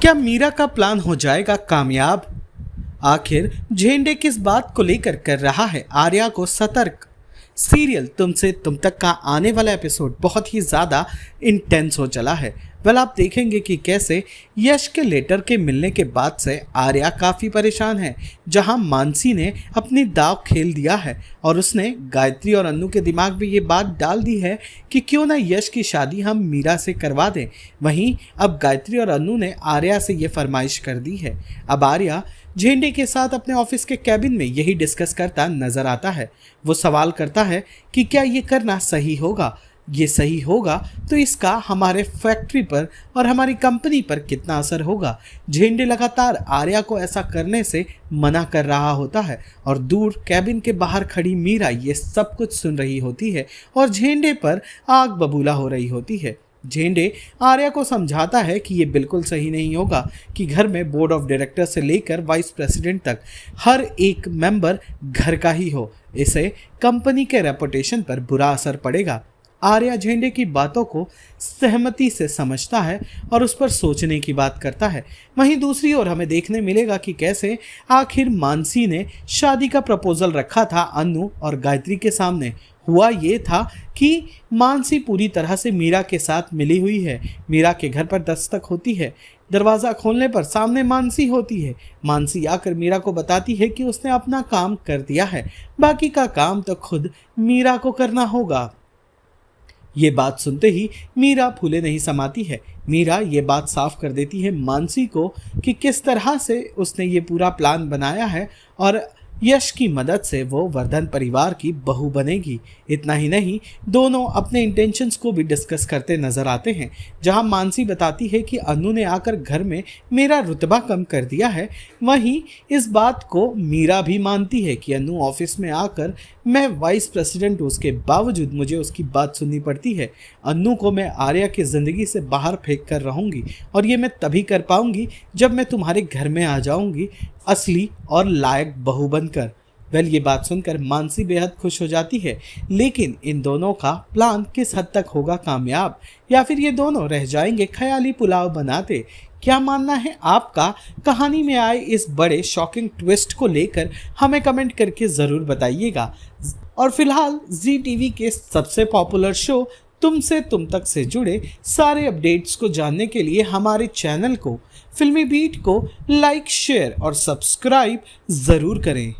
क्या मीरा का प्लान हो जाएगा कामयाब? आखिर झेंडे किस बात को लेकर कर रहा है आर्या को सतर्क? सीरियल तुमसे तुम तक का आने वाला एपिसोड बहुत ही ज़्यादा इंटेंस हो चला है। आप देखेंगे कि कैसे यश के लेटर के मिलने के बाद से आर्या काफ़ी परेशान है, जहां मानसी ने अपनी दाव खेल दिया है और उसने गायत्री और अन्नू के दिमाग में ये बात डाल दी है कि क्यों ना यश की शादी हम मीरा से करवा दें। वहीं अब गायत्री और अन्नू ने आर्या से ये फरमाइश कर दी है। अब आर्या झेंडे के साथ अपने ऑफिस के कैबिन में यही डिस्कस करता नजर आता है। वो सवाल करता है कि क्या ये करना सही होगा? ये सही होगा तो इसका हमारे फैक्ट्री पर और हमारी कंपनी पर कितना असर होगा? झेंडे लगातार आर्या को ऐसा करने से मना कर रहा होता है और दूर कैबिन के बाहर खड़ी मीरा ये सब कुछ सुन रही होती है और झेंडे पर आग बबूला हो रही होती है। झेंडे आर्या को समझाता है कि ये बिल्कुल सही नहीं होगा कि घर में बोर्ड ऑफ डायरेक्टर से लेकर वाइस प्रेसिडेंट तक हर एक मेंबर घर का ही हो। इससे कंपनी के रेपुटेशन पर बुरा असर पड़ेगा। आर्या झेंडे की बातों को सहमति से समझता है और उस पर सोचने की बात करता है। वहीं दूसरी ओर हमें देखने मिलेगा कि कैसे आखिर मानसी ने शादी का प्रपोजल रखा था अन्नू और गायत्री के सामने। हुआ ये था कि मानसी पूरी तरह से मीरा के साथ मिली हुई है। मीरा के घर पर दस्तक होती है। दरवाज़ा खोलने पर सामने मानसी होती है। मानसी आकर मीरा को बताती है कि उसने अपना काम कर दिया है, बाकी का काम तो खुद मीरा को करना होगा। ये बात सुनते ही मीरा फूले नहीं समाती है। मीरा ये बात साफ कर देती है मानसी को कि किस तरह से उसने ये पूरा प्लान बनाया है और यश की मदद से वो वर्धन परिवार की बहू बनेगी। इतना ही नहीं, दोनों अपने इंटेंशंस को भी डिस्कस करते नजर आते हैं, जहां मानसी बताती है कि अन्नू ने आकर घर में मेरा रुतबा कम कर दिया है। वहीं इस बात को मीरा भी मानती है कि अन्नू ऑफिस में आकर मैं वाइस प्रेसिडेंट हूँ, उसके बावजूद मुझे उसकी बात सुननी पड़ती है। अन्नू को मैं आर्या की ज़िंदगी से बाहर फेंक कर रहूँगी और ये मैं तभी कर पाऊँगी जब मैं तुम्हारे घर में आ जाऊँगी असली और लायक बहू बनकर। ये बात सुनकर मानसी बेहद खुश हो जाती है, लेकिन इन दोनों का प्लान किस हद तक होगा कामयाब, या फिर ये दोनों रह जाएंगे ख्याली पुलाव बनाते? क्या मानना है आपका कहानी में आए इस बड़े शॉकिंग ट्विस्ट को लेकर? हमें कमेंट करके ज़रूर बताइएगा। और फिलहाल जी टीवी के सबसे पॉपुलर शो तुमसे तुम तक से जुड़े सारे अपडेट्स को जानने के लिए हमारे चैनल को फिल्मी बीट को लाइक, शेयर और सब्सक्राइब ज़रूर करें।